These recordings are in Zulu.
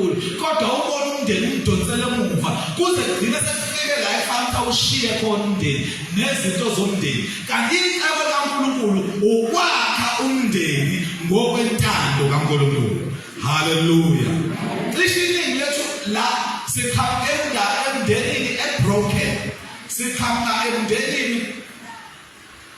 kaNkulunkulu kodwa ubona umndeni umdonsela emuva kuze kugcina sekufike la efanele ushiye khona umndeni nezinto zomndeni kanti icebo kaNkulunkulu ukwakha umndeni ngokwentando kaNkulunkulu. Hallelujah. Cishe iningi lethu la sikhangela emndenini ebroken, sikhangela emndenini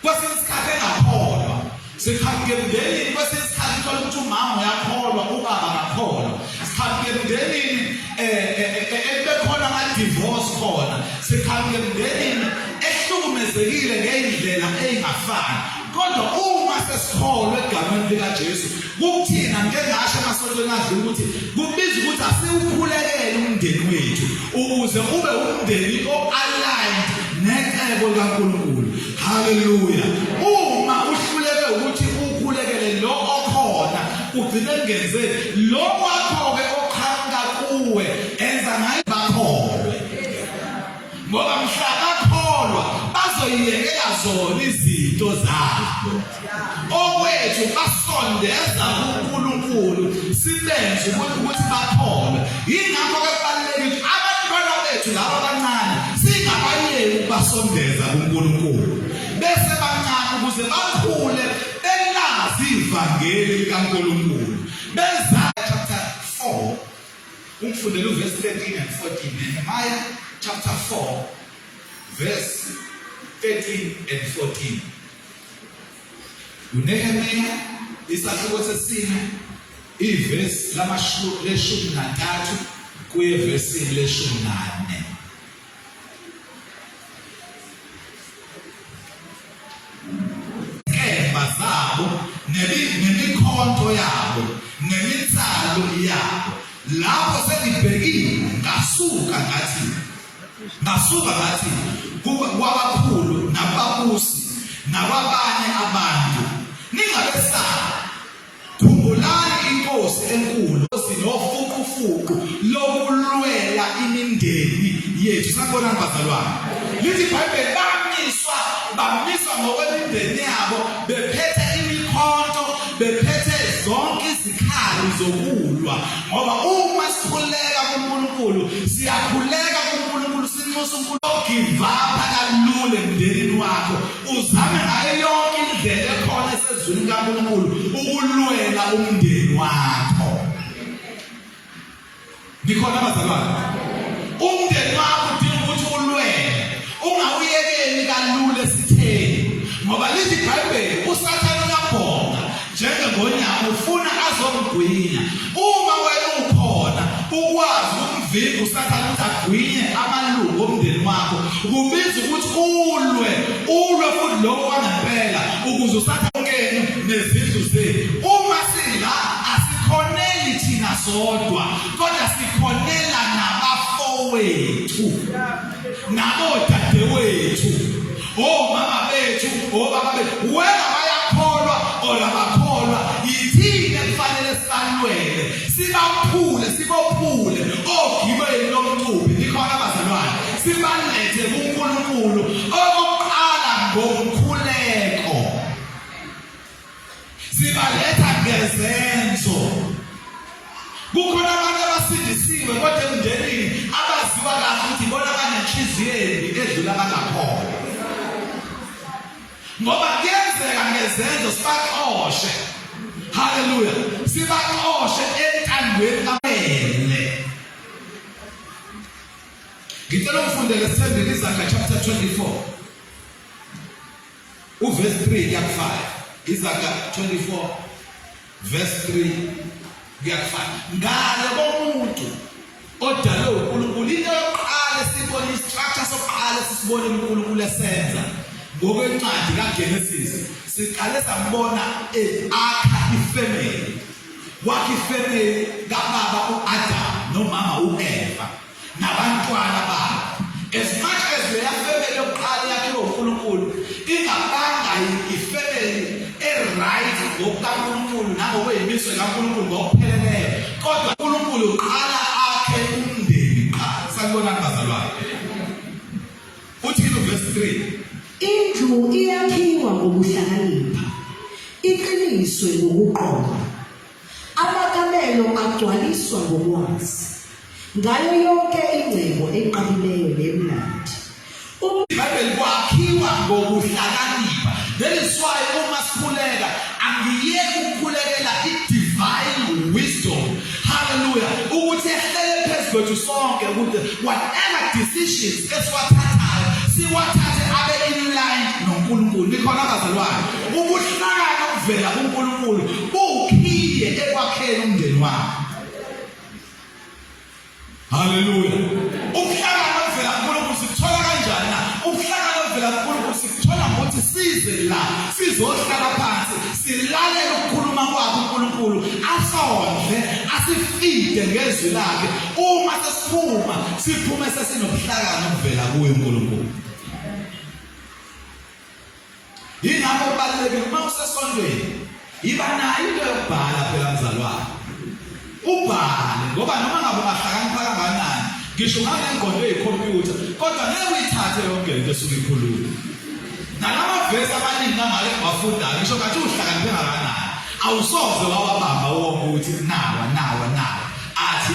kwesisikhathi engakholwa, sikhangela emndenini kwesisikhathi thola ukuthi umama uyakholwa ubaba akakholwa, sikhangela emndenini ebekhona ama-divorce khona, sikhangela emndenini ehlukumezekile ngey'ndlela ey'ngafani. Kodwa uma sesikholwe egameni likaJesu kukuthina ngengasho emasontweni adlule ukuthi kubiza ukuthi asiwukhulekele umndeni wethu ukuze ube umndeni o-aligned necebo likaNkulunkulu. Haleluya. Uma uhluleke ukuthi ukhulekele lo okhona ugcine ngenze lo wakho-ke oqhamuka kuwe enza ngayo bakholwe ngoba mhla bakholwa bazoyiyekela zona izinto zabo. Okwethu basondeza kuNkulunkulu sibenze ukuthi bakholwe. Yingakho-ke kubalulekile abantwana bethu laba abancane singabayeki ukubasondeza kuNkulunkulu bese bancane ukuze bakhule belazi ivangeli likaNkulunkulu. Beza chapter 4 umfundele verse 13 and 14. Nehemiah chapter 4 verse 13 and 14. uNehemiya isahluko sesine ivesi leshumi nantathu kuye evesini leshumi nane. Inkemba zabo nemikhonto yabo nemitsalo yabo lapho selibhekile ngasuka ngathi kwabakhulu nababusi nababanye abantu ningabesabi. Khumbulani inkosi enkulu sinofuqufuqu lokulwela imindeni yethu. Sakubona bazalwane lithi iBhayibheli bamiswa ngokwemindeni yabo bephethe imikhonto bephethe zonke izikhali zokulwa ngoba uma sikhuleka kuNkulunkulu siyakhuleka kuNkulunkulu sinxusa uNkulunkulu give up kalule emndenini wakho uzame ngayo yonke indlela ekhona esezweni kaNkulunkulu ukulwela umndeni wakho. Nikhona bazalwane umndeni wakho udinga ukuthi ulwele ungawuyekeli kalule sitheni ngoba lithi iBhayibheli uSathane uyabhonga njengengonyama ufuna azomgwinya. Uma wena ukhona ukwazi ukumvimba uSathane ukuthi agwinye amalungu omndeni wakho kubiza ukuthi ulwe futhi lokho kwangempela ukuze uSathane nezindlu zethu. Uma sila asikhoneli thina sodwa kodwa sikhonela nabafowethu nabodadewethu omama bethu obaba bethu wena bayakholwa olabakholwa yithina kufanele sibalwele sibophule ogibeni lomcubi. Nikhona bazalwane sibalethe kuNkulunkulu okokuqala ngomkhuleko sibaletha ngezenzo. Kukhona abantu abasindisiwe kodwa emndenini abaziwa kahle ukuthi bona banenhliziyo edlula abangakholwa ngoba kuyenzeka ngezenzo sibaxoshe. Haleluya. Sibaxoshe entandweni amele. Ngicela ufundele sithembele Izaga chapter 24 uverse 3 kuya 5. Izaga 24 verse 3 kuya 5. Ngale komuntu odalwe uNkulunkulu into yokuqala sibona istructure sokuqala sisibona uNkulunkulu esenza ngokwencwadi kaGenesis siqale sambona akha ifamily. Wakha ifamily kababa uAdam nomama uEva nabantwana babo. As much as leya family yokuqala yakhe uNkulunkulu ingabanga ifamily right ngokukaNkulunkulu nangokweyimiso kaNkulunkulu ngokupheleleyo kodwa uNkulunkulu uqala akhe umndeni qala. Sanibonani bazalwane uthi verse 3 indlu iyakhiwa ngokuhlakanipha iqiniswe ngokuqonda amakamelo amalungelo agcwaliswa ngokwazi ngayo yonke ingcebo eqabileyo nemnandi. iBhayibheli kwakhiwa ngokuhlakanipha. That is why uma sikhuleka angiyeki ukukhulekela i-divine wisdom. Hallelujah. Ukuthi ehlele phezu kwethu sonke ukuthi whatever decisions esiwathathayo siwathathe abe in line noNkulunkulu. Nikhona abazalwane. Ubuhlakani obuvela kuNkulunkulu bukhiye ekwakheni umndeni wakho. Hallelujah. Ubuhlakani obuvela kuNkulunkulu sithola kanjani na? Ubuhlakani obuvela kuNkulunkulu sithola ngokuthi size la sizohlala phansi silalele ukukhuluma kwakhe uNkulunkulu asondle asifide ngezwi lakhe. Uma sesiphuma siphume sesinobuhlakani obuvela kuye uNkulunkulu. Yingakho kubalulekile uma usesondweni iba nayo into yokubhala phela mzalwane. Ubhale ngoba noma ngabe ungahlakanipha kangakanani ngisho ngangengqondo yekhompyutha kodwa ngeke uyithathe yonke into esuke ikhuluma. Nalamavesi amaningi angake wafundayo ngisho ngathi uhlakaniphe kangakanani awusoze wawabamba wonke ukuthi nawa athi.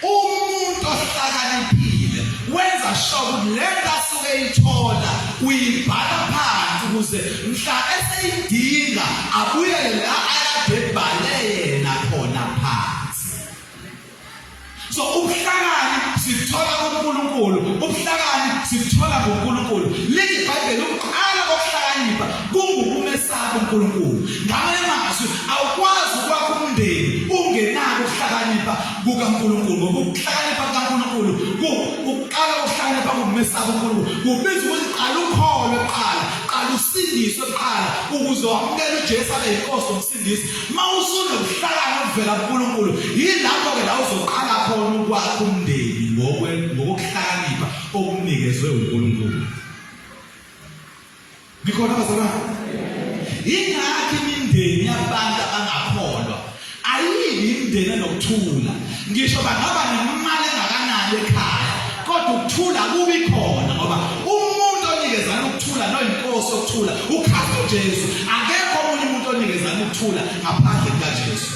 Umuntu ohlakaniphile wenza sure ukuthi lento asuke eyithola uyibhala phansi ukuze mhla eseyidinga abuyele la akade ebhale yena khona phansi. So ubuhlakani sithola kuNkulunkulu, ubuhlakani sithola kuNkulunkulu. Lithi iBhayibheli ukuqala kokuhlakanipha kungumesaba uNkulunkulu. Ngamanye amazwi awukwazi ukwakha umndeni ungenako ukuhlakanipha kukaNkulunkulu. Ngoba ukuhlakanipha kukaNkulunkulu ukuqala kokuhlakanipha kungumesaba uNkulunkulu. Kubiza ukuthi qala ukholwe kuqala, qala usindiswe kuqala ukuze wamukele uJesu abe yinkosi nomsindisi. Mawusunobuhlakani obuvela kuNkulunkulu yilapho ke la uzoqala khona ukwakha umndeni ngokuhlakanipha okunikezwe uNkulunkulu. Nikhona abazalwane? Ingakho imindeni yabantu abangakholwa ayibi imindeni enokuthula. Ngisho bangaba nemali engakanani ekhaya kodwa ukuthula kubi khona ngoba umuntu onikezana ukuthula noyinkosi yokuthula uKristu Jesu. Akekho omunye umuntu onikezana ukuthula ngaphandle kukaJesu.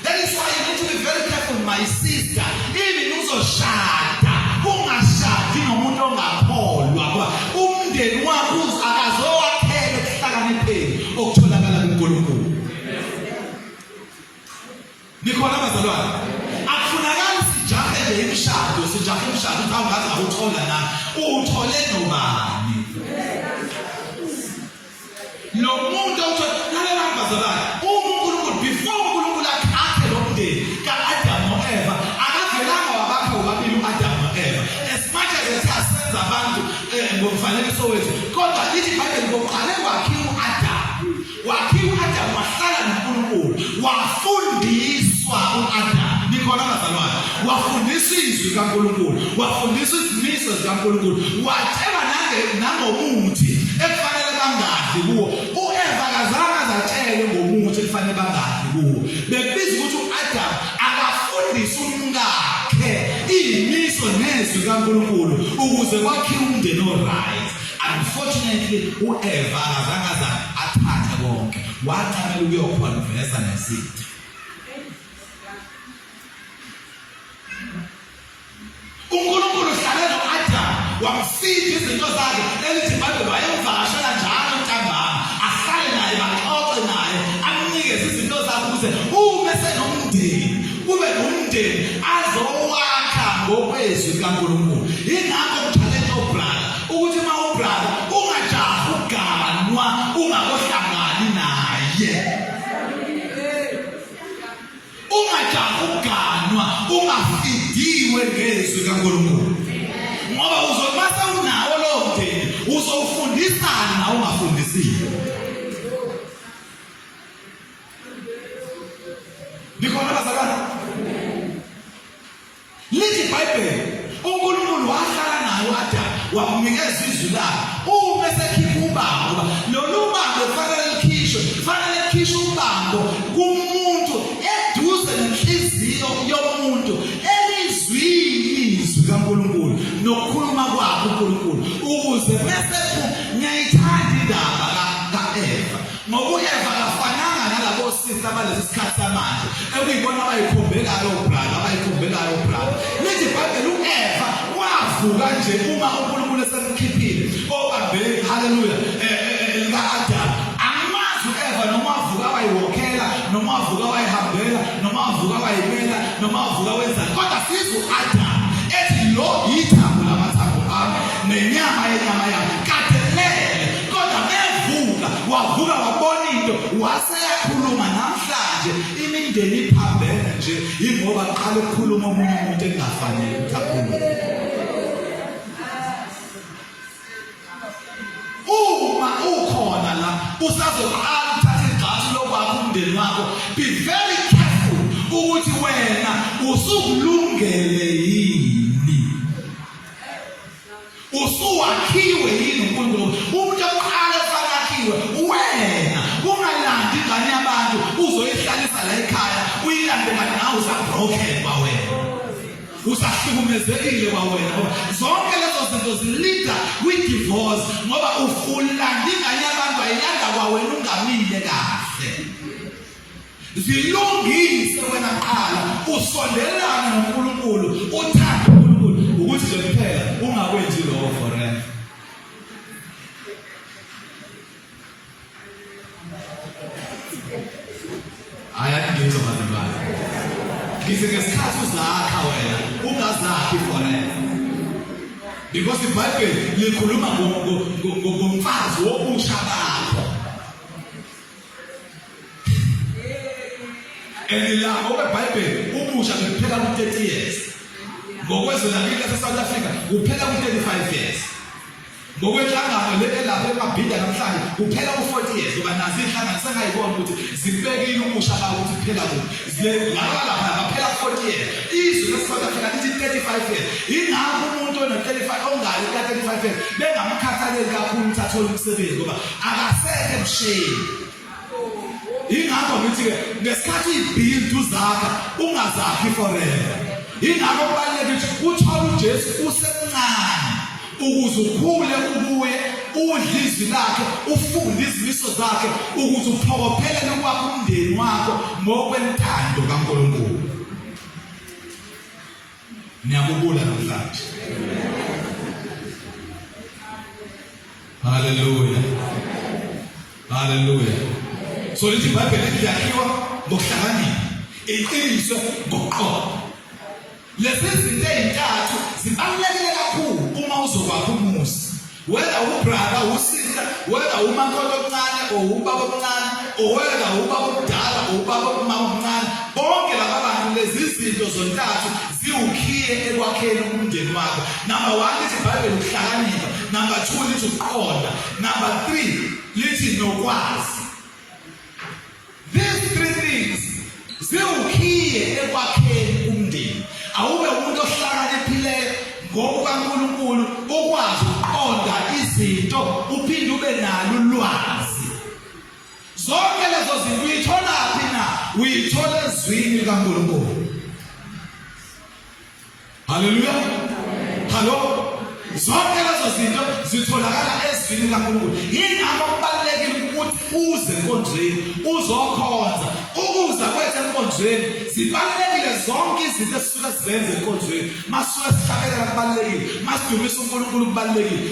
That is why you need to be very careful, my sister. Even uzoshada ungashadi nomuntu ongakholwa ngoba umndeni wakho akazowakhela ukuhlakanipheni okutholakala kuNkulunkulu. Nikhona abazalwane? Akufunakali sijahe nje imishado, sijahe imishado ungathi awuthola na. Uthole nobani? Lo muntu lalela abazalwane. uNkulunkulu before uNkulunkulu akhe lo mndeni kaAdam noEva akavelanga wabakha ubabili uAdam noEva. As much as esasenza abantu ngomfanekiso wethu kodwa lithi iBhayibheli ngokuqale kwakhiwa uAdam wahlala noNkulunkulu wafundiswa uAdam. Nikhona abazalwane? Wafundiswa izwi kaNkulunkulu, wafundiswa izimiso zikaNkulunkulu, watshelwa nangomuthi ekufanele bangadli kuwo. uEva kazange azatshelwe ngomuthi ekufanele bangadli kuwo. Bebiza ukuthi uAdam akafundise umkakhe izimiso nezwi kaNkulunkulu ukuze kwakhiwe umndeni oright. Unfortunately uEva kazange athathe konke, waqhamela ukuyokhonvesa nesitha. uNkulunkulu uhlale noAdam wamfida izinto zakhe. Elithi iBhayibheli wayemvakashela njalo ntambama ahlale naye baxoxe naye amnikeze izinto zakhe ukuze uma senomndeni kube nomndeni azowakha ngokwezwi likaNkulunkulu. Yingakho kuchallenge obrother ukuthi uma ubrother ungajahi uganwa ungakohlangani naye. Ungajahi uganwa ungafidiwe ngezwi likaNkulunkulu. Ngoba uzomasa unawo lo mndeni uzofundisana nawe ungafundisiwe. Nikhona abazalwane? Lithi iBhayibheli uNkulunkulu wahlala naye uAdam wamnikeza izwi lakhe. Uma esekhipha ubango lolu bango kufanele likhishwe ubango kumuntu eduze nenhliziyo yomuntu elizwini izwi kaNkulunkulu nokukhuluma kwakhe uNkulunkulu ukuze bese ngiyayithanda indaba kaEva. Ngoba uEva kafananga nalabo sisi abalesi sikhathi samanje lokuyibona abayikhombelayo brother lithi iBhayibheli uEva wavuka nje uma uNkulunkulu esemkhiphile obambele haleluya lika-Adamu amazi uEva noma wavuka wayiwokhela noma wavuka wayihambela noma wavuka wayimela noma wavuka wenza kodwa sizo uAdamu ethi lo yithambo lamathambo ami nenyama yenyama yami kade lele kodwa mevuka wavuka wabona into waseyakhuluma namhlanje imindeni iphambene nje ingoba qala ukukhuluma omunye umuntu engafanele ukukhuluma uma ukhona la usazoqala uthatha igxathu lokwakho umndeni wakho be very careful ukuthi wena usukulungele yini usuwakhiwe yini uNkulunkulu umuntu oqala efakhiwe wena ungalandi ingane yabantu uzoyihlalisa la ekhaya uyilande kanti nawe usabroken kwawena usahlukumezekile kwawena ngoba zonke lezo zinto zilida kwi-divorce ngoba ulanda ingane yabantu ayilanda kwawena ungamile kahle zilungise wena qala usondelane noNkulunkulu uthande uNkulunkulu ukuthi nje kuphela ungakwenzi lokho forever ayakungizwa bazalwane ngize ngesikhathi uzakha wena ungazakhi forever because iBhayibheli likhuluma ngomfazi wobusha bakho la ngoba iBhayibheli ubusha buphela ku-30 years ngokwezwe lakini lase-South Africa kuphela ku-35 years ngokwenhlangano le elapha eMabhida namhlanje kuphela ku-40 years ngoba nazi inhlangano sengayibona ukuthi zibekile ubusha bawo ukuthi kuphela kuphi laba lapha baphela ku-40 years izwe lase-South Africa lithi 35 years ingakho umuntu ono-35 ongayo ka-35 years bengamkhathaleli kakhulu ukuthi athole umsebenzi ngoba akasekho emshini ingakho ngithi-ke ngesikhathi ibhildi uzakha ungazakhi forever ingakho kubalulekile ukuthi uthole uJesu usemncane ukuze ukhule ubuye udle izwi lakhe ufunde izimiso zakhe ukuze uphokophelele kwakho umndeni wakho ngokwentando kaNkulunkulu niyakubula namhlanje haleluya so lithi iBhayibheli liyakhiwa ngokuhlakanipha iqiniswe ngokuqonda lezi zinto ezintathu zibalulekile kakhulu uma uzokwakha umuzi whether ubrother usister whether umakholo omncane or ubaba omncane or whether ubaba omdala or ubaba omncane bonke laba bantu lezi zinto zontathu ziwukhiye ekwakheni umndeni wakho number 1 lithi iBhayibheli ukuhlakanipha number 2 lithi ukuqonda number 3 lithi nokwazi these 3 things ziwukhiye ekwakheni umndeni awube umuntu ohlakaniphileyo ngokukaNkulunkulu okwazi ukuqonda izinto uphinde ube nalo ulwazi zonke lezo zinto uyithola phi na uyithola ezwini likaNkulunkulu haleluya hallo zonke lezo zinto zitholakala ezwini likaNkulunkulu yingakho kubalulekile ukuthi uze enkonzweni uzokhonza ukuza kwethu enkonzweni zibalulekile zonke izinto esisuka sizenze enkonzweni masuka sihlabelela kubalulekile masidumisa uNkulunkulu kubalulekile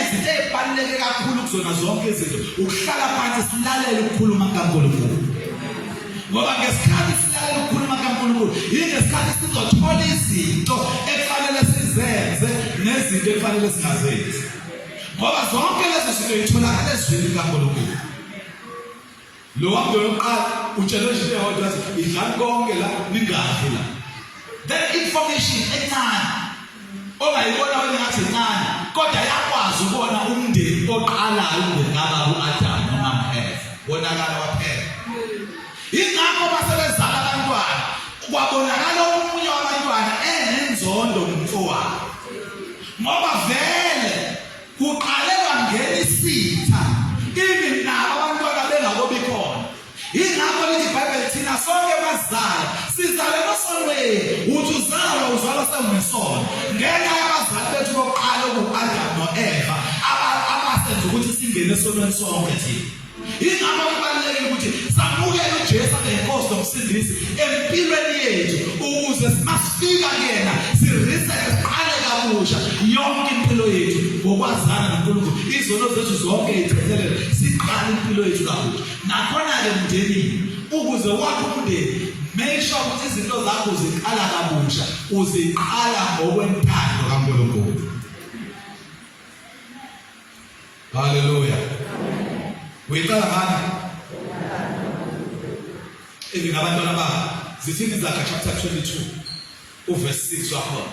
izinto ezibaluleke kakhulu kuzona zonke izinto ukuhlala phansi silalele ukukhuluma kaNkulunkulu ngoba ngesikhathi silalele ukukhuluma kaNkulunkulu ngesikhathi sizothola izinto ekufanele sizenze nezinto ekufanele singazenzi ngoba zonke lezo zinto zitholakala ezwini likaNkulunkulu lo wamdo yokuqala utshelo nje eyodwa idlala konke la ningadli la that information encane ongayibona wena ngathi encane kodwa yakwazi ukubona umndeni oqalayo umndeni kaBaba uAdam noma uEva bonakala waphela ingakho basebenzala abantwana kwabonakala omunye wabantwana enenzondo ngumfowabo ngoba vele kuqale kwangena isitha even nabo abantwana bengakobi khona ingakho lithi iBhayibheli thina sonke bazali sizalelwa sonweni uthi uzalwa sengusono ngenxa yabazali bethu bokuqala okuAdam noEva abasenza ukuthi singene esonweni sonke thina ingakho kubalulekile ekuqaleni ukuthi samukele uJesu ngenkosi nomsindisi empilweni yethu ukuze masifika kuyena sireset siqale kabusha yonke impilo yethu ngokwazana noNkulunkulu izono zethu zonke izithethelele siqale impilo yethu kabusha nakhona ke mndeni ukuze wakho umndeni make sure ukuthi izinto zakho ziqala kabusha uziqala ngokwentando kaNkulunkulu. Hallelujah. Uyiqala ngani? Even abantwana baba zithini iZakha chapter 22 uverse 6 wakhona.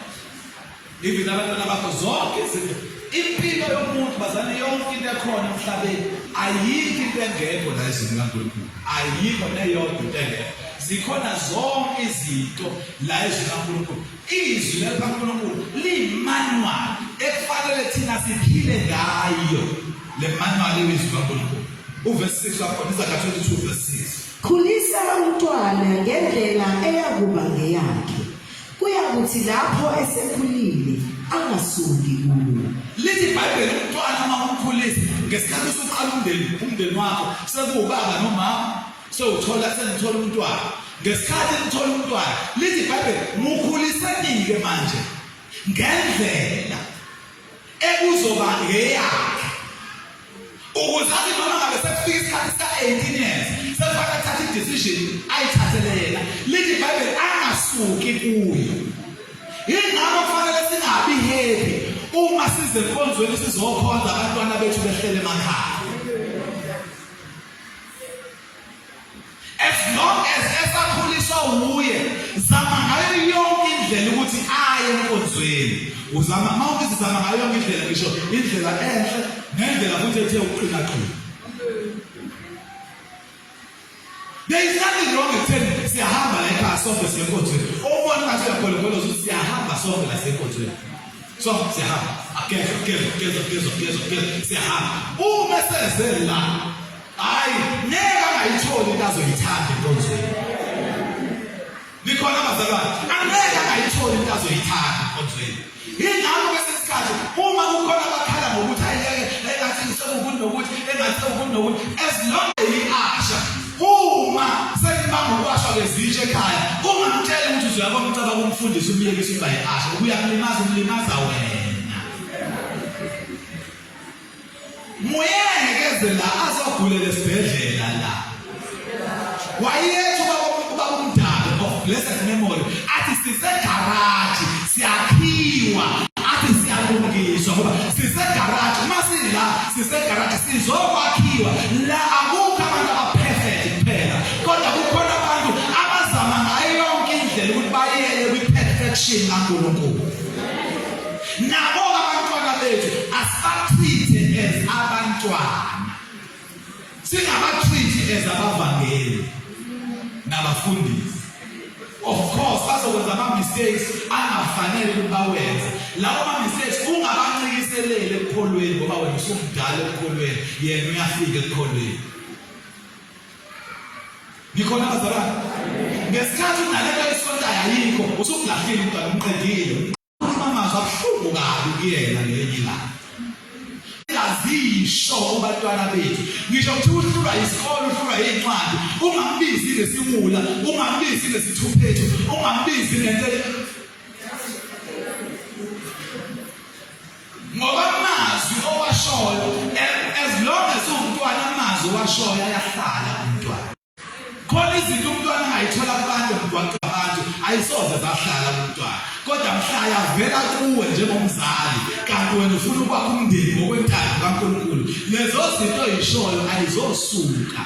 Even abantwana bakho zonke izinto impilo yomuntu bazane yonke into ekhona emhlabeni ayikho into engekho la ezweni kaNkulunkulu. Ayikho neyodwa into engekho. Zikhona zonke izinto la ezweni kaNkulunkulu. Izwi likaNkulunkulu limanual ekufanele thina siphile ngayo. Le manual yezwi kaNkulunkulu. Uverse 6 wakhona iZakha 22 verse 6. Khulisa umntwana ngendlela eyakuba ngeyakhe. Kuyakuthi lapho esekhulile angasuki kuyo. Lithi iBhayibheli umntwana uma umkhulisa ngesikhathi sokuqala umndeni wakho sekubaba nomama sewuthola senithola umntwana. Ngesikhathi nithola umntwana lithi iBhayibheli mukhulisenike manje ngendlela ekuzoba ngeyakhe. Ukuzathi noma ngabe sekufika isikhathi ka-18 years sefaka thatha i-decision ayithathele yena lithi iBhayibheli angasuki kuyo. Yingakho kufanele singabi happy uma size enkonzweni sizokhonza abantwana bethu behlele emakhaya. As long as esakhuliswa uye zama ngayo yonke indlela ukuthi aye enkonzweni. Uzama mawuthi zama ngayo yonke indlela ngisho indlela enhle ngendlela futhi ethe uqina-qina. There is nothing wrong with saying siyahamba la ekhaya sonke siye enkonzweni. Ubona ngathi uyagologoloza ukuthi siyahamba sonke la enkonzweni. So siyahamba ageza siyahamba. Uma seze la hayi ngeke angayitholi into azoyithanda enkonzweni. Nikhona abazalwane angeke angayitholi into azoyithanda enkonzweni. Yingakho kwesikhathi uma kukhona abakhala ngokuthi engathi sekukhona nokuthi engathi sekukhona nokuthi as long as iasha uma sekubanga ukwashwa kwezitshe ekhaya ungamtshela ukuthi uzuyabona ucabanga umfundisi umyekisa ukuba iasha umlimaza wena. Muyekeze la azogulele esibhedlela la. Wayethu ubaba umdala of blessed memory athi sisegaraji siyakhiwa athi siyalungiswa ngoba sisegaraji masila sisegaraji sizokwakhiwa la akukho abantu abaperfect kuphela kodwa kukhona abantu abazama ngayo yonke indlela ukuthi bayele kwi-perfection kaNkulunkulu. Nabo abantwana bethu asibatreat as abantwana singabatreat as abavangeli nabafundisi. Of course bazokwenza ama-mistakes angafanele ukuthi bawenze. Lawo ma-mistakes ungabancikiseleli ekukholweni ngoba wena usumdala ekukholweni yena uyafika ekukholweni. Nikhona abazalwane? Ngesikhathi unalento esontayo ayikho usubulahlile umntwana umqedile. Amazwi abuhlungu kabi kuyena ngelinye ilanga. Azisho kubantwana bethu ngisho ukuthi uhlulwa isikole uhlulwa izincwadi ungambizi ngesimula ungambizi ngesithuphethu ungambizi ngento ngoba amazwi owashoyo as long as umntwana amazwi owashoyo ayahlala umntwana. Khona izinto umntwana angayithola kubantu abantu ayisoze zahlala umntwana kodwa mhlaya vela kuwe njengomzali kanti wena ufuna ukwakha umndeni ngokwentando kaNkulunkulu. Lezo zinto oyishoyo ayizosuka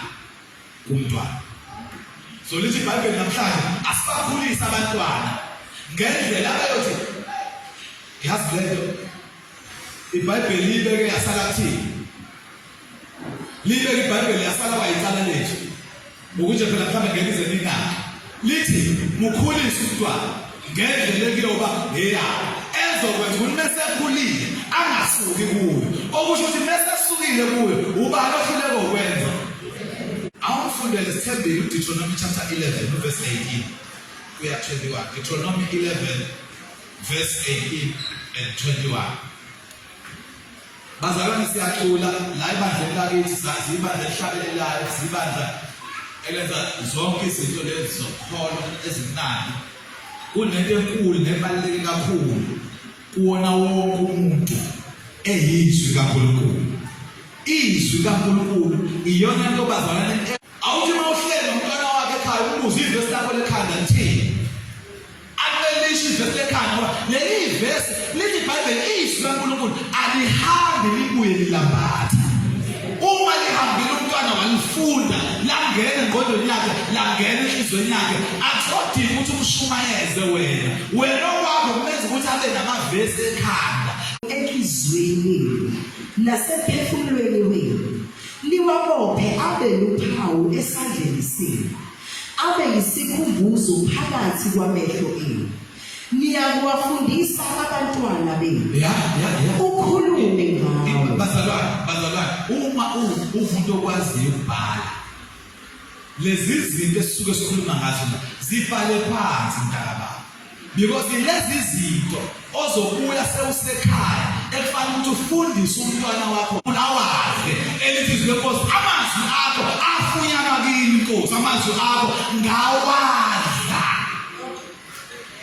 kumntwana. So lithi iBhayibheli namhlanje asibakhulisa abantwana ngendlela abayothi yazi lento iBhayibheli libeke yasala kuthini. Libeke iBhayibheli yasala kwayicala lethu ukuthi phela mhlawumbe ngeke ize ninaki. Lithi mukhulise umntwana ngendlela ekuyoba eyakho ezokwenza ukuthi mesekhulile angasuki kuyo. Okusho ukuthi mesesukile kuyo ubani ohluleka ukwenza. Awufundele sithembile uDeuteronomy chapter 11 verse 18 kuya 21. Deuteronomy 11 verse 18 and 21. Bazalwane siyacula la ibandla lakithi sazi ibandla elihlabelelayo sibandla elenza zonke izinto lezi zokholwa ezimnandi kunento enkulu nebaluleke kakhulu kuwona wonke umuntu eyizwi kaNkulunkulu. Izwi kaNkulunkulu iyona nto bazalwane awuthi mawuhleli nomntwana wakhe ekhaya umbuze ivesi lakho lekhanda lithini. Abelisho ivesi lekhanda ngoba leli ivesi lithi iBhayibheli izwi kaNkulunkulu alihambi libuye lilambatha. Uma lihambile umntwana walifunda langena engqondweni yakhe langena enhlizweni yakhe akusodinga ukuthi umshumayeze wena okwakho kumenza ukuthi abe namavesi ekhanda enhlizweni nasephefumulweni wenu liwabophe abe luphawu esandleni senu abe yisikhumbuzo phakathi kwamehlo enu. Niyakuwafundisa abantwana benu ukhulume ngawo. Bazalwane uma umuntu okwaziyo ukubhala lezi zinto esisuke sikhuluma ngazo zibhale phansi mntaka, because lezi zinto ozobuya sewusekhaya ekufanele ukuthi ufundise umntwana wakho awazi elithi izwi lenkosi amazwi akho afunyanwa kini inkosi amazwi akho ngawadla.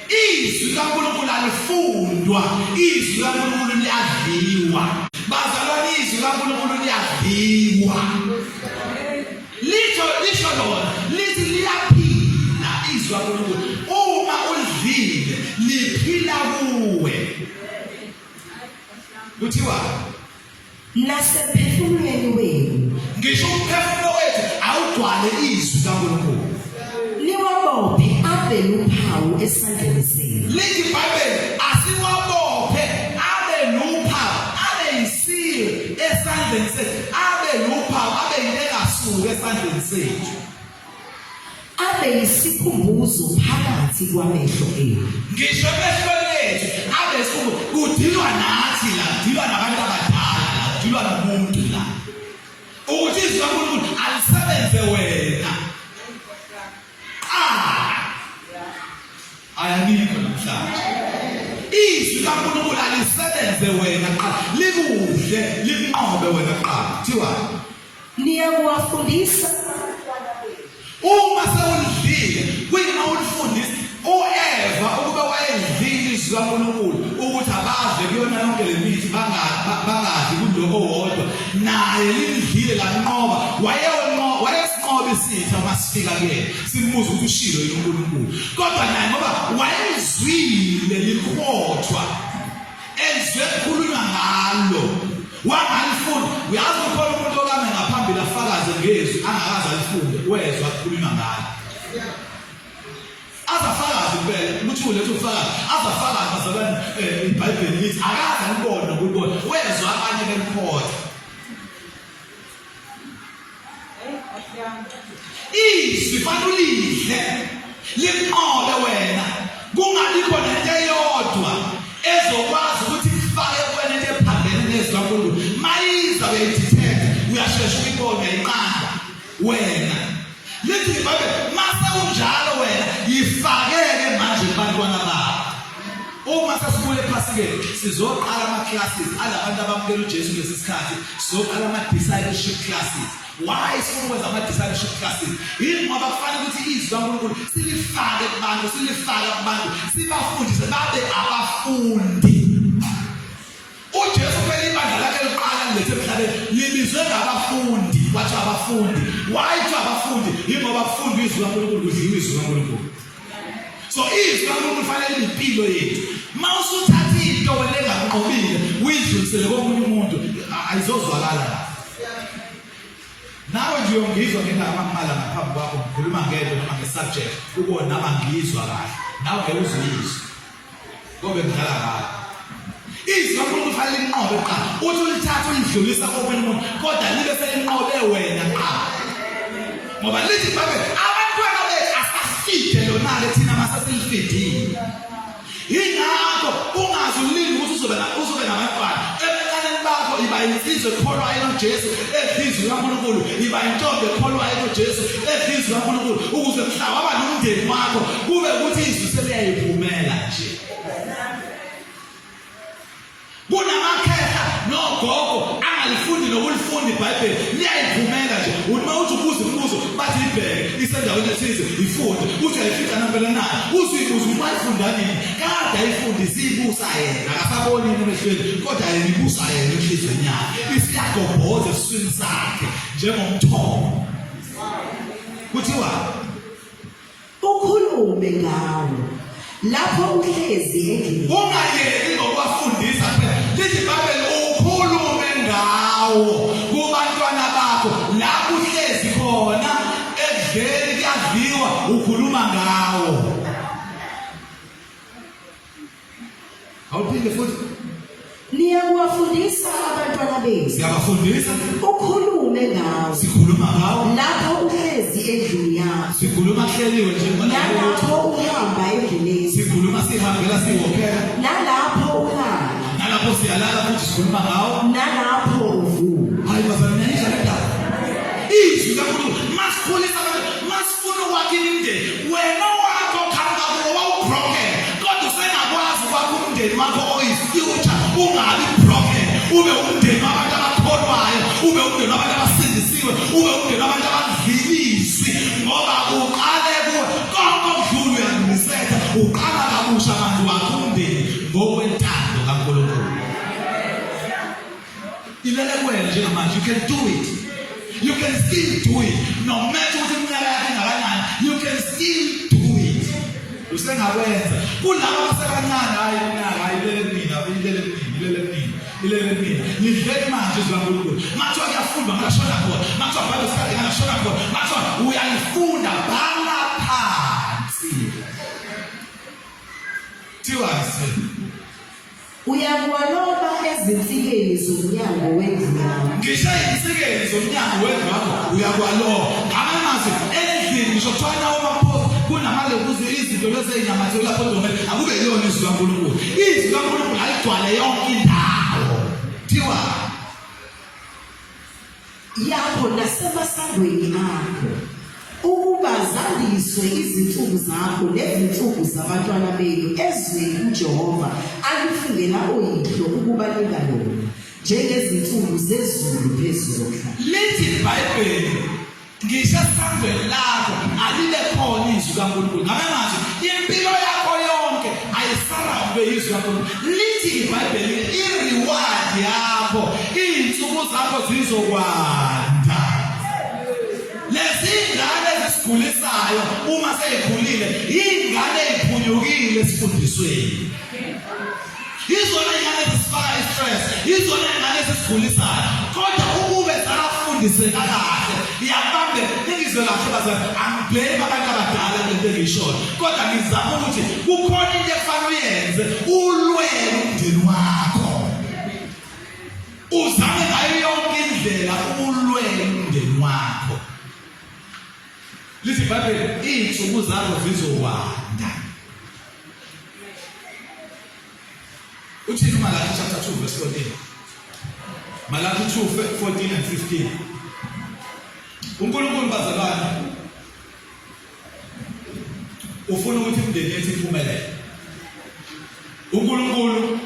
Izwi kaNkulunkulu alifundwa, izwi kaNkulunkulu liyadliwa. Bazalwane izwi kaNkulunkulu liyadliwa. Lisho lona lithi liyaphila izwi kaNkulunkulu. Uma ulidlile liphila kuwe. Kuthiwa nasephefumulweni wenu. Ngisho umphefumulo wethu awugcwale izwi kaNkulunkulu. Liwabophe abe luphawu esandleni senu. Lithi iBhayibheli asiwabophe abe luphawu abe yisilo esandleni sethu abe luphawu abe yinto engasuki esandleni sethu abe yisikhumbuzo phakathi kwamehlo enu. Ngisho emehlweni ethu abe yisikhumbuzo. Kudilwa nathi la, kudilwa nabantu abadala la, kudilwa nomuntu la ukuthi izwi kaNkulunkulu alisebenze wena. Ayanikho namhlanje izwi kaNkulunkulu alisebenze wena qala likudle likunqobe wena qala. Kuthiwa niyakuwafundisa uma sewulidlile kuyima ulifundisa uEva ukuba wayedlile izwi kaNkulunkulu ukuthi abaze kuyona yonke lemithi bangadli kuloko owodwa naye lidlile lanqoba wayesinqoba isitha masifika kuyena simbuza ukuthi ushilo yini uNkulunkulu kodwa naye ngoba wayezwile likhothwa ezwe kukhulunywa ngalo wangalifunda. Uyazi ukhona umuntu okame ngaphambili afakaze ngezwi angakaze alifunde wezwa kukhulunywa ngalo azafakaze impela ukuthi ulethe ufakaze azafakaze bazalwane iBhayibheli lithi akaze alibone ukubona wezwa abanye bemkhotha. Izwi fanulidle liqobe wena kungabikho nento eyodwa ezokwazi ukuthi kufake kuwena into ephambene nezwi kaNkulunkulu. Mayiza uyayidetect uyashesha ukuyibona iqanda wena. Lithi iBhayibheli mase unjalo wena yifakeke manje kubantwana bakho. Uma sesibuye ePhasikeni sizoqala ama-classes alabantu abamukela uJesu ngesi sikhathi sizoqala ama-discipleship classes. Why sikwenza ama-discipleship classes? Yini ngoba kufanele ukuthi izwi kaNkulunkulu silifake kubantu sibafundise babe abafundi. uJesu phela ibandla lakhe liqala lilethe emhlabeni libizwe ngabafundi bathi abafundi. Why bathi abafundi? Yingoba abafundi izwi kaNkulunkulu kudliwa izwi kaNkulunkulu. So izwi kaNkulunkulu kufanele limpilo yethu. Mawusuthatha into wena engakunqobile uyidlulisele komunye umuntu ayizozwakala la. Nawe nje uyongizwa ngingamamala ngaphambi kwakho ngikhuluma ngento noma ngesubject ubona nama ngizwa kahle nawe ngeke uzuyizwe ngoba ngidlala kahle. Izwi kaNkulunkulu kufanele linqobe qala uthi ulithatha ulidlulisa komunye umuntu kodwa libe selinqobe wena qala ngoba lithi iBhayibheli abantwana bethu asafide lona-ke thina masasilifidile. Yingakho ungazi ulinde ukuthi uzobe nabantwana ebuncane bakho iba insizwe ekholwayo noJesu edlizwe kaNkulunkulu iba intombi ekholwayo noJesu edlizwe kaNkulunkulu ukuze mhla waba nomndeni wakho kube ukuthi izwi seliyayiphumela nje. Kunamakheha angalifundi nokulifundi iBhayibheli liyayiphumela nje. Uma uthi ubuza imibuzo bathi ibheke endaweni ethize ifunde uthi ayifika nampela na uzibuza umfunda nini kade ayifundisa ibusa yena akasaboni emehlweni kodwa yena ibusa yena enhlizweni yakhe isiyagobhoza esiswini sakhe njengomthomo kuthiwa ukhulume ngawo lapho uhlezi endlini ungayeki ngokwafundisa phela lithi iBhayibheli ukhulume ngawo kubantwana bakho lapho uhlezi khona edleni kuyadliwa ukhuluma ngawo awuphinde futhi niyakuwafundisa abantwana benu siyabafundisa ukhulume ngawo sikhuluma ngawo lapho uhlezi endlini yakho sikhuluma kuhleliwe nalapho uhamba endleleni sikhuluma sihambela siwophela nalapho uhlala nalapho siyalala futhi sikhuluma ngawo nalapho uvuka hayi bazalwane ndaba izwi kaNkulunkulu masikhulisa masifuna ukwakha imindeni wena wakho khanga kuwo wawubroken kodwa usengakwazi ukwakha umndeni wakho oyifuture ungabi broken ube umndeni wabantu abakholwayo ube umndeni wabantu abasindisiwe ube umndeni wabantu abadlilizwi ngoba uqale kuwe konke okudlula uyadlulisela uqala kabusha abantu wakho umndeni ngokwentando kaNkulunkulu ilele kuwena njengamanje you can do it. You can still do it. No matter what iminyaka yakhe ingakanani, you can still do it. Usengakwenza. Kulabo abasebancane hayi iminyaka ilele mina. Nidlele manje zikaNkulunkulu. Mathiwa kuyafundwa ngashona khona. Mathiwa Bible study ngashona khona. Mathiwa uyayifunda bhala phansi. Thiwa uyakwaloba ezinsikeni zomnyango wendlu yakho ngisho izinsikeni zomnyango wendlu yakho uyakwaloba ngamamazi endlini ngisho kuthiwa umaphosi kunamalebuzi izinto lezi ezinyamathela lapho domele akube yona izwi kaNkulunkulu izwi kaNkulunkulu ayigcwale yonke indawo thiwa yakho nasemasangweni akho ukuba zandiswe izinsuku zakho nezinsuku zabantwana benu ezweni uJehova alifungela oyihlo ukuba lingalona njengezinsuku zezulu phezulu zomhlaba lithi iBhayibheli ngisho esangweni lakho alibe khona izwi kaNkulunkulu ngamanje impilo yakho yonke ayisarambe izwi kaNkulunkulu lithi iBhayibheli ireward yakho izinsuku zakho zizokwanda lezingane ezisigulisayo uma seyikhulile ingane eziphunyukile esifundisweni izona ingane ezisifaka istress izona ingane ezisigulisayo kodwa ukube zarafundiseka kahle iyabambe ngizwe kahle bazana angiblame abantu abadala lento engiyishona kodwa ngizama ukuthi kukhona into efanele uyenze ulwele umndeni wakho uzame ngayo yonke indlela ulwele umndeni wakho lithi iBhayibheli izinsuku zakho zizokwanda uthini uMalaki chapter 2 verse 14 Malaki 2:14 and 15 uNkulunkulu bazalwane ufuna ukuthi imindeni yethu iphumelele uNkulunkulu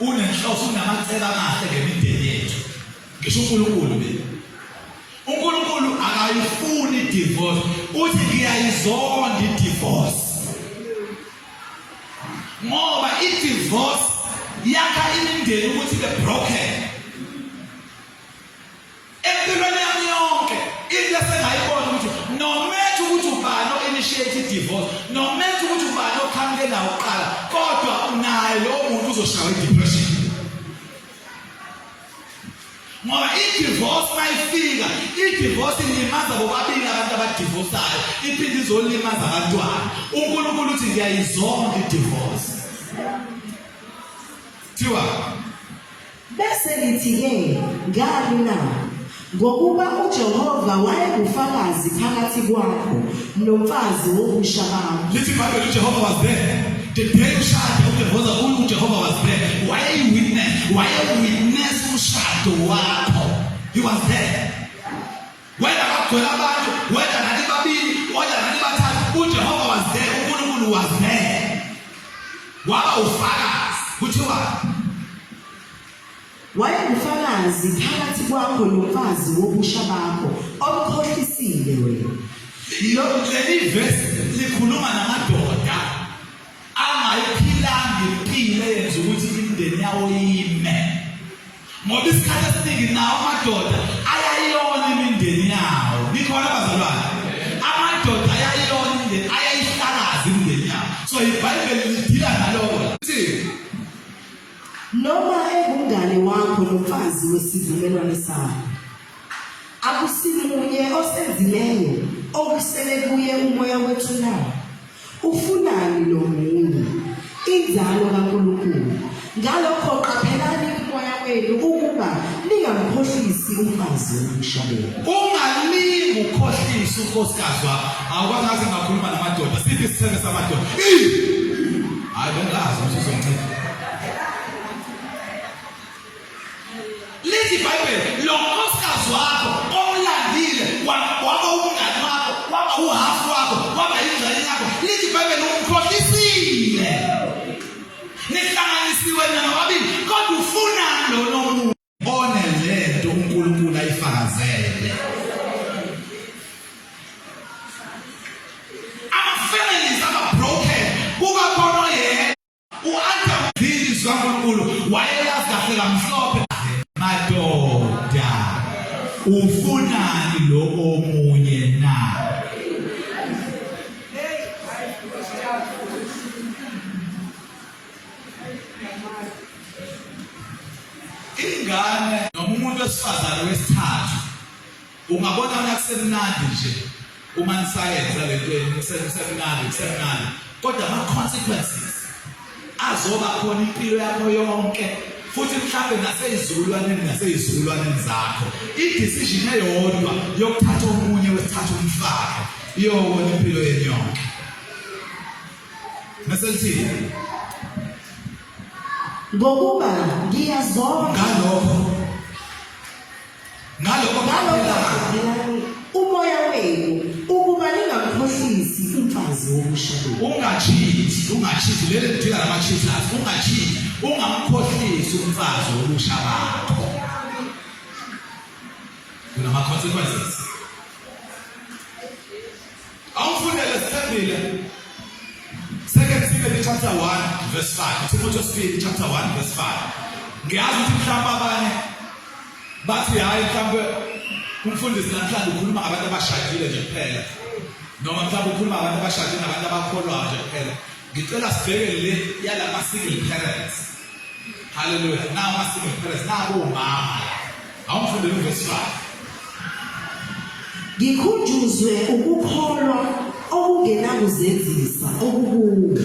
unenhloso unamacebo amahle ngemindeni yethu ngisho uNkulunkulu uNkulunkulu akayifuni divorce uthi ngiyayizonda idivorce ngoba idivorce yakha imindeni ukuthi ibe broken empilweni yami yonke into esengayibona ukuthi no matter ukuthi ubani o-initiate divorce no matter ukuthi ubani okhamile nawo uqala kodwa unaye lowo muntu uzoshawa i-depression ngoba i-divorce mayifika i-divorce ilimaza bobabili abantu abadivorsayo iphinde izolimaza abantwana uNkulunkulu uthi ngiyayizonda i-divorce thiwa bese lithi-ke ngani na ngokuba uJehova wayengufakazi phakathi kwakho nomfazi wobusha bakho lithi iBhayibheli uJehova was there the day ushada uJehova was there wayewitness umshado wakho he was there whether bagcwele abantu whether nani babili whether nani bathathu uJehova was there uNkulunkulu was there waba ufakazi kuthiwa wayengufakazi phakathi kwakho nomfazi wobusha bakho omkhohlisile wena leli verse likhuluma namadoda angayiphilanga impilo eyenza ukuthi imindeni yawo ime. Ngoba isikhathi esiningi nawo amadoda ayayiyona imindeni yawo. Nikhona bazalwane? Amadoda ayayiyona imindeni, ayayihlakaza imindeni yawo. So iBhayibheli lidila nalokho. Noma engumngane wakho nomfazi wesivumelwano sakho, akusimunye osenzileyo okusele kuye umoya wethu na. Ufunani lo munye inzalo kaNkulunkulu. Ngalokho qaphelani umoya wenu ukuba ningamkhohlisi umfazi womshadeli. Ungalingi ukukhohlisa unkosikazi wakho. Awukwazi ngakhuluma namadoda. Sithi isithele samadoda. Hayi bengazi ukuthi uzonceda. Lithi iBhayibheli lo nkosikazi wakho omlandile waba umngane wakho, waba uhafu wakho, waba ingxenye yakho. Lithi iBhayibheli umkhohlisile. Nihlanganisiwe nababili kodwa ufuna lo nomuntu one lento uNkulunkulu ayifakazele. Ama-families ama-broken kukakhona yena u-Adam uphilisi kaNkulunkulu wayeyazi kahle kamhlophe. Madoda ufunani lo omunye na? Ingane noma umuntu wesifazane wesithathu ungabona kusemnandi nje uma nisayenza lento kusemnandi kodwa ama-consequences azoba khona impilo yakho yonke. Futhi mhlawumbe naseyizulwaneni zakho i-decision eyodwa yokuthatha omunye wesithathu umfake iyobona impilo yenu yonke. Meselithini? Ngokuba ngiyazonda ngalokho umoya wenu ukuba ningamkhohlisi umfazi womshadeli. Ungachithi leli lidila nama-cheaters. Ungachithi, ungamkhohlisi umfazi womusha bakho. Kunama-consequences. Awufundele sithembile. 2 Timothy chapter 1 verse 5. Timothy chapter 1 verse 5. Ngiyazi ukuthi mhlawumbe abanye bathi hayi mhlawumbe umfundisi namhlanje ukhuluma ngabantu abashadile nje kuphela. Noma mhlawumbe ukhuluma ngabantu abashadile nabantu abakholwayo nje kuphela. Ngicela sibheke le yalama single parents. Hallelujah. Nawo ama-single parents, nabo umama. Awumfundele verse 5. Ngikhunjuzwe ukukholwa okungenakuzenzisa okukuwe.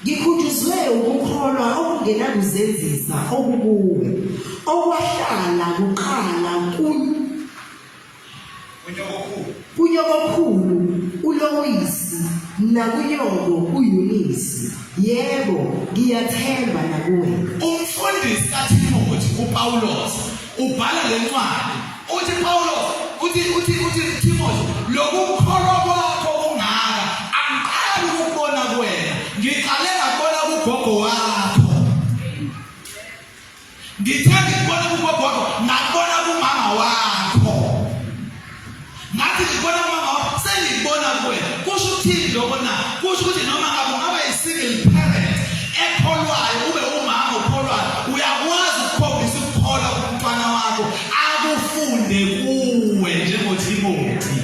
Ngikhunjuzwe ukukholwa okungenakuzenzisa okukuwe. Okwahlala kuqala kunyokokhulu uLoyisi nakunyoko uYunisi. Yebo, ngiyathemba nakuwe. Umfundisi kaTimothy uPawulos ubhala le ncwadi. Uthi Timothy, lokukholwa kwakho ungaka angiqali ukubona kuwena. Ngiqale ngabona kugogo wakho. Ngithanda ukubona kugogo wakho, ngabona kumama wakho. Ngathi ngibona umama wakho, sengibona kuwena. Kusho ukuthini lokho na? Kusho ukuthi noma ngabe ungaba yi-single parent ekholwayo, ube umama okholwayo, uyakwazi ukukhombisa ukukholwa kumntwana wakho akufunde kuwe njengoTimothy.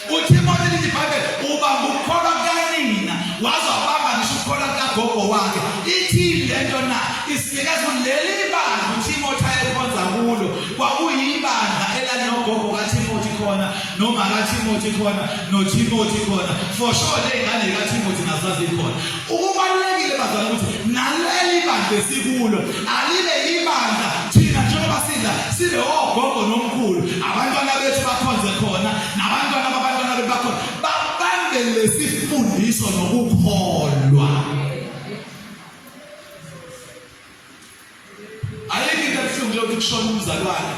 uTimothy lithi iBhayibheli ubamba ukukholwa kukanina waze wabamba ngisho ukukholwa kukagogo wakhe. Ithini lento na? Isinikeza leli bandla uTimothy ayekhonza kulo kwakuyibandla elanogogo kaTimothy khona, noma kaTimothy khona, noTimothy khona. For sure ley'ngane kaTimothy nazazi khona. Ukubalulekile bazalwane ukuthi naleli bandla esikulo alibe ibandla thina njengoba sibe ogogo nomkhulu, abantwana bethu bakhonze khona, nabantwana babantwana bethu bakhona, babambe lesifundiso nokukholwa. Ayikho into ebuhlungu nje ukushona umzalwane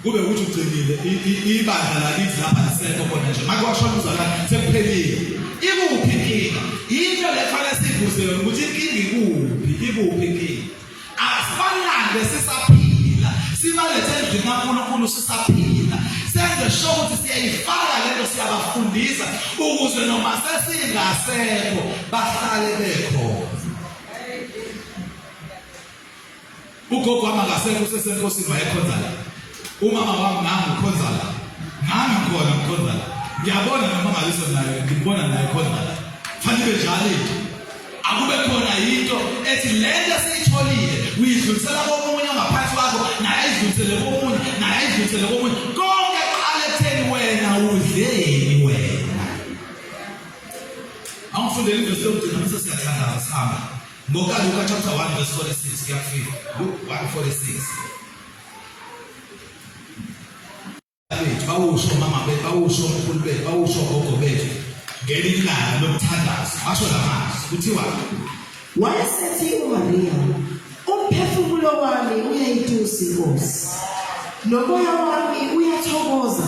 kube ukuthi ugcinile ibandla lakithi lapha lisekho khona nje. Manje washona umzalwane sekuphelile. Ikuphi inkinga? Into lefanele sivuze ukuthi inkinga ikuphi inkinga? Asifanele sisaphila. Sibalethe endlini kaNkulunkulu sisaphila. Senze sure ukuthi siyayifaka lento siyabafundisa ukuze noma sesingasekho bahlale bekhona. Ugogo wami akasekho usesenkosini wayekhonza la. Umama wami nami ukhonza la. Nami ngikhona ngikhonza la. Ngiyabona noma ngaliso naye ngibona naye khonza la. Fanele njalo akube khona into ethi lento siyitholile uyidlulisela komunye ngaphansi kwakho naye ayidlulisele komunye naye ayidlulisele komunye konke qala ekutheni wena udleni wena. Angifundele verse yokugcina bese siyathandaza sihamba ngokaLuka chapter 1 verse 46 kuyafika. Luke 1:46. Bawusho mama bethu, bawusho omkhulu bethu, bawusho ogogo bethu ngelinye ilanga lokuthandaza basho lamazwi kuthiwa wayesethi uMaria, umphefumulo wami uyayitusa iNkosi, nomoya wami uyathokoza